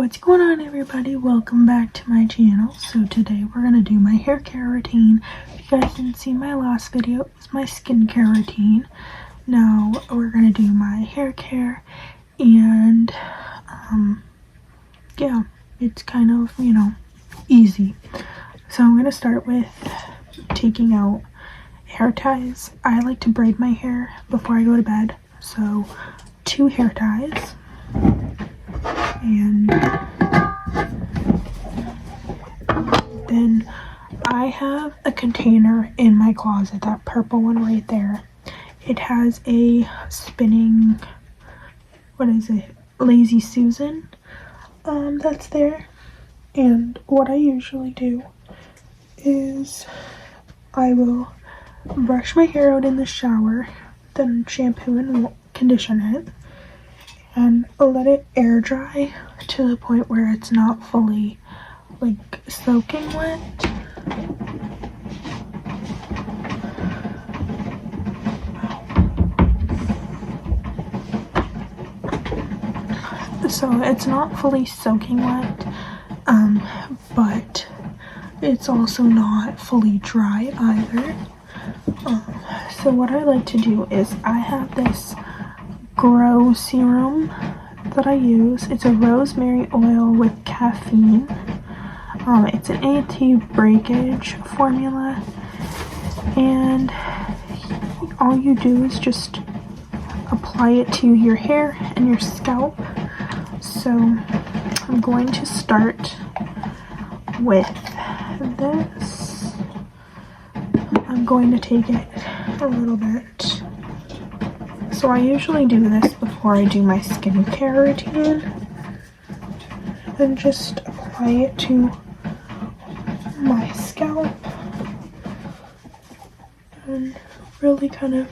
What's going on, everybody? Welcome back to my channel. So today we're going to do my hair care routine. If you guys didn't see my last video, it was my skincare routine. Now we're going to do my hair care, and yeah, it's kind of, easy. So I'm going to start with taking out hair ties. I like to braid my hair before I go to bed, so 2 hair ties. And then I have a container in my closet, that purple one right there. It has a spinning, Lazy Susan, that's there. And what I usually do is I will brush my hair out in the shower, then shampoo and condition it, and let it air dry to the point where it's not fully soaking wet. So it's not fully soaking wet, but it's also not fully dry either. So what I like to do is I have this Grow serum that I use. It's a rosemary oil with caffeine. It's an anti-breakage formula, and all you do is just apply it to your hair and your scalp. So I'm going to start with this. I'm going to take it a little bit. So I usually do this before I do my skincare routine, and just apply it to my scalp and really kind of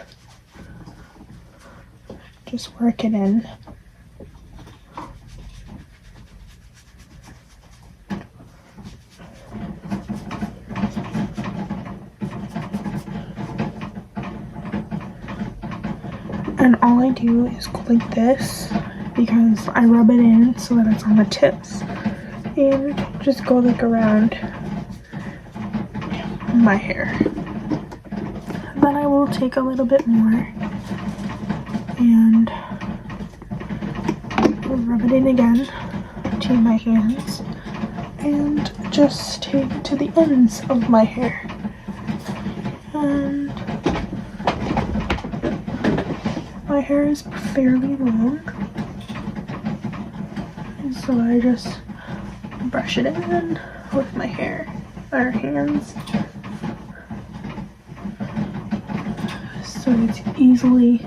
just work it in. And all I do is go like this, because I rub it in so that it's on the tips, and just go around my hair. Then I will take a little bit more and rub it in again to my hands, and just take it to the ends of my hair. And my hair is fairly long, so I just brush it in with my hands, so it's easily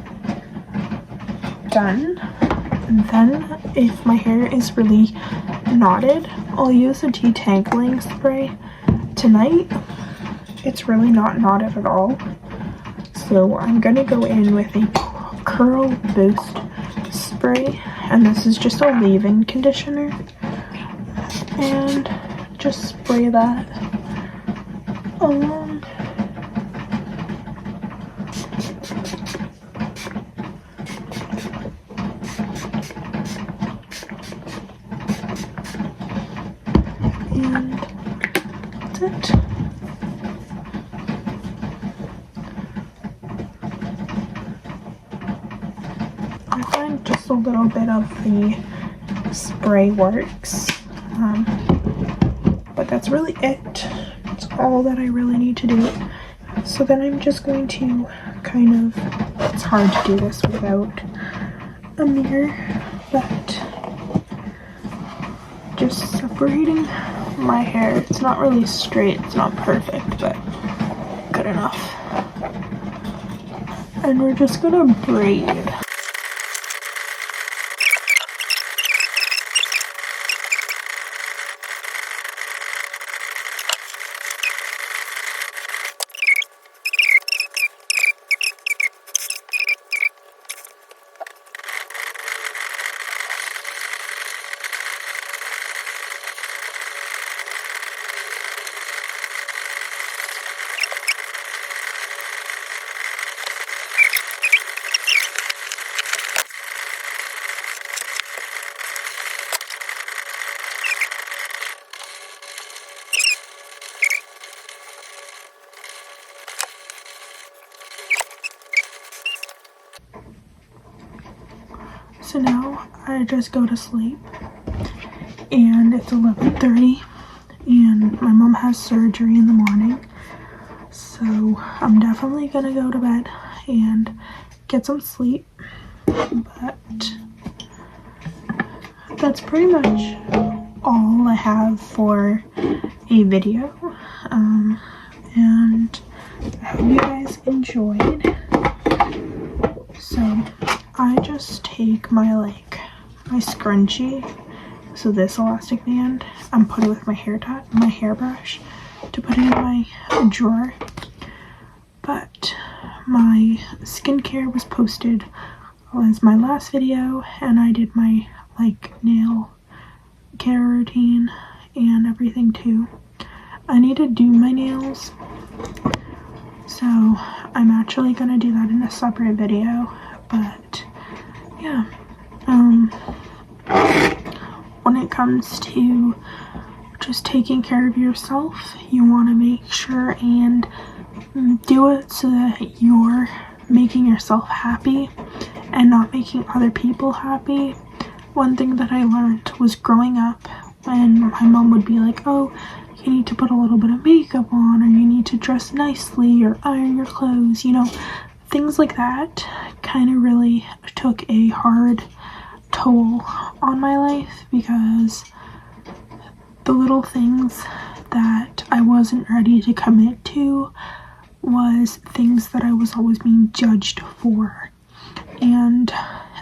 done. And then if my hair is really knotted, I'll use a detangling spray. Tonight it's really not knotted at all, so I'm gonna go in with a curl boost spray, and this is just a leave-in conditioner, and just spray that along. And that's it. I find just a little bit of the spray works, but that's really it. It's all that I really need to do. So then I'm just going to it's hard to do this without a mirror, but just separating my hair. It's not really straight, it's not perfect, but good enough. And we're just gonna braid. So now I just go to sleep, and it's 11:30, and my mom has surgery in the morning, so I'm definitely gonna go to bed and get some sleep. But that's pretty much all I have for a video, and I hope you guys enjoyed. So I just take my scrunchie, so this elastic band, and put it with my hairbrush to put it in my drawer. But my skincare was posted as my last video, and I did my nail care routine and everything too. I need to do my nails, so I'm actually gonna do that in a separate video. But yeah, when it comes to just taking care of yourself, you want to make sure and do it so that you're making yourself happy and not making other people happy. One thing that I learned was growing up, when my mom would be like, oh, you need to put a little bit of makeup on, or you need to dress nicely, or iron your clothes, things like that kind of really took a hard toll on my life, because the little things that I wasn't ready to commit to was things that I was always being judged for. And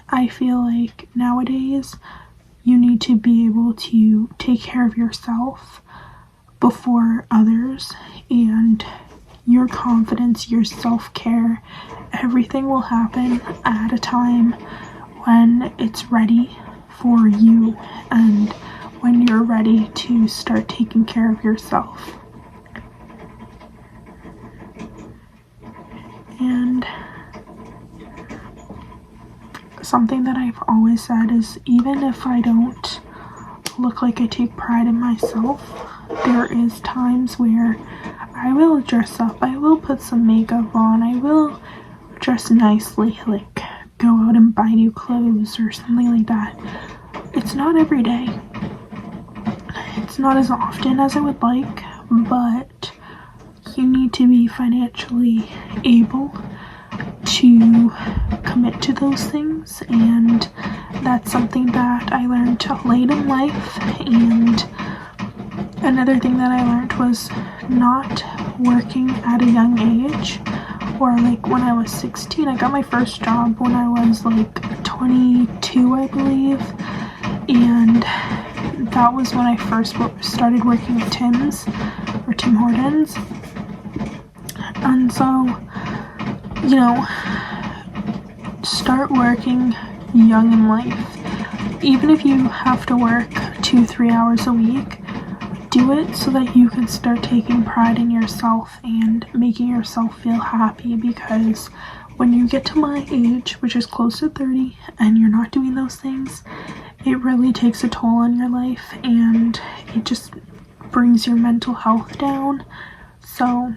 I feel like nowadays you need to be able to take care of yourself before others, and your confidence, your self-care, everything will happen at a time when it's ready for you and when you're ready to start taking care of yourself. And something that I've always said is, even if I don't look like I take pride in myself, there is times where I will dress up, I will put some makeup on, I will dress nicely, go out and buy new clothes or something like that. It's not every day. It's not as often as I would like, but you need to be financially able to commit to those things, and that's something that I learned late in life. And another thing that I learned was not working at a young age, or when I was 16. I got my first job when I was 22, I believe, and that was when I first started working at Tim Hortons. And so, start working young in life. Even if you have to work 2-3 hours a week, do it so that you can start taking pride in yourself and making yourself feel happy, because when you get to my age, which is close to 30, and you're not doing those things, it really takes a toll on your life, and it just brings your mental health down. So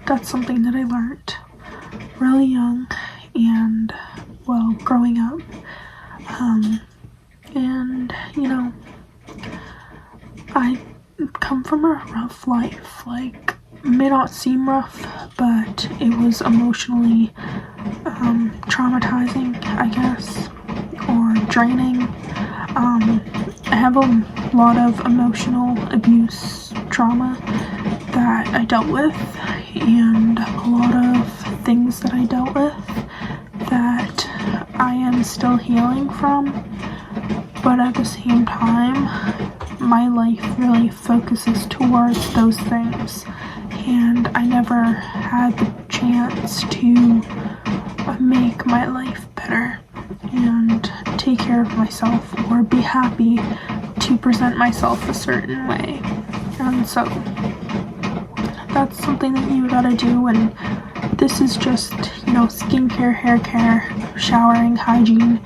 that's something that I learned really young and growing up. And I come from a rough life. May not seem rough, but it was emotionally traumatizing, I guess, or draining. I have a lot of emotional abuse trauma that I dealt with, and a lot of things that I dealt with that I am still healing from. But at the same time, my life really focuses towards those things, and I never had the chance to make my life better and take care of myself or be happy to present myself a certain way. And so that's something that you gotta do. And this is just, skincare, hair care, showering, hygiene.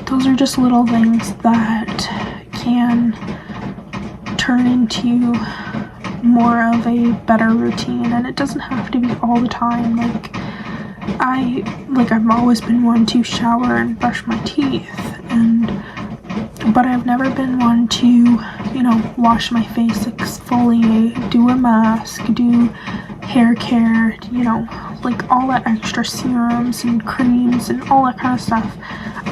Those are just little things that can turn into more of a better routine, and it doesn't have to be all the time. I've always been one to shower and brush my teeth, but I've never been one to, you know, wash my face, exfoliate, do a mask, do hair care, you know, like all that extra serums and creams and all that kind of stuff.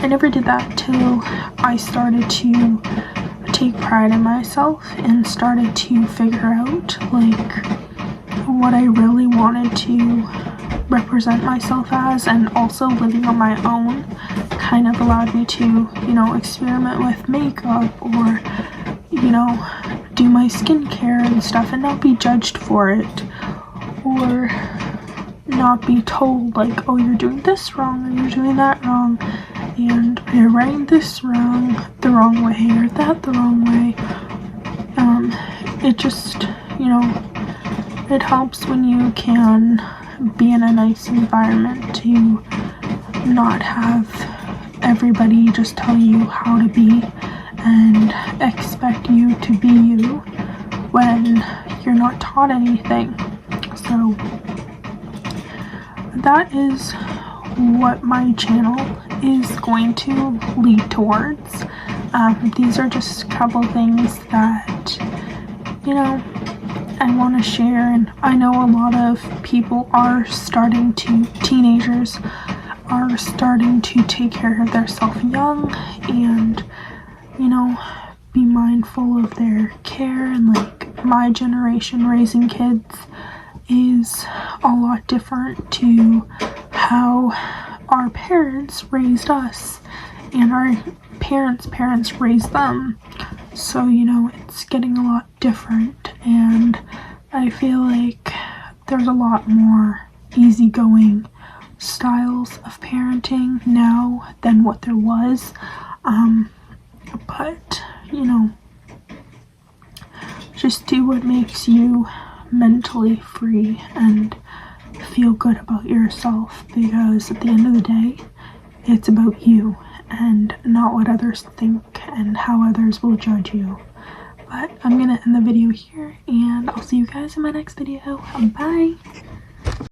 I never did that till I started to take pride in myself and started to figure out like what I really wanted to represent myself as, and also living on my own kind of allowed me to, you know, experiment with makeup or, you know, do my skincare and stuff and not be judged for it, or not be told like, oh, you're doing this wrong or you're doing that wrong and you're writing this wrong, the wrong way, or that the wrong way. It just, you know, it helps when you can be in a nice environment to not have everybody just tell you how to be and expect you to be you when you're not taught anything. So that is what my channel is going to lead towards. These are just a couple things that, you know, I want to share, and I know a lot of people are teenagers are starting to take care of themselves young and, you know, be mindful of their care. And like my generation raising kids is a lot different to how our parents raised us and our parents raised them. So, you know, it's getting a lot different, and I feel like there's a lot more easygoing styles of parenting now than what there was. But, you know, just do what makes you mentally free and feel good about yourself, because at the end of the day, it's about you and not what others think and how others will judge you. But I'm gonna end the video here, and I'll see you guys in my next video. Bye!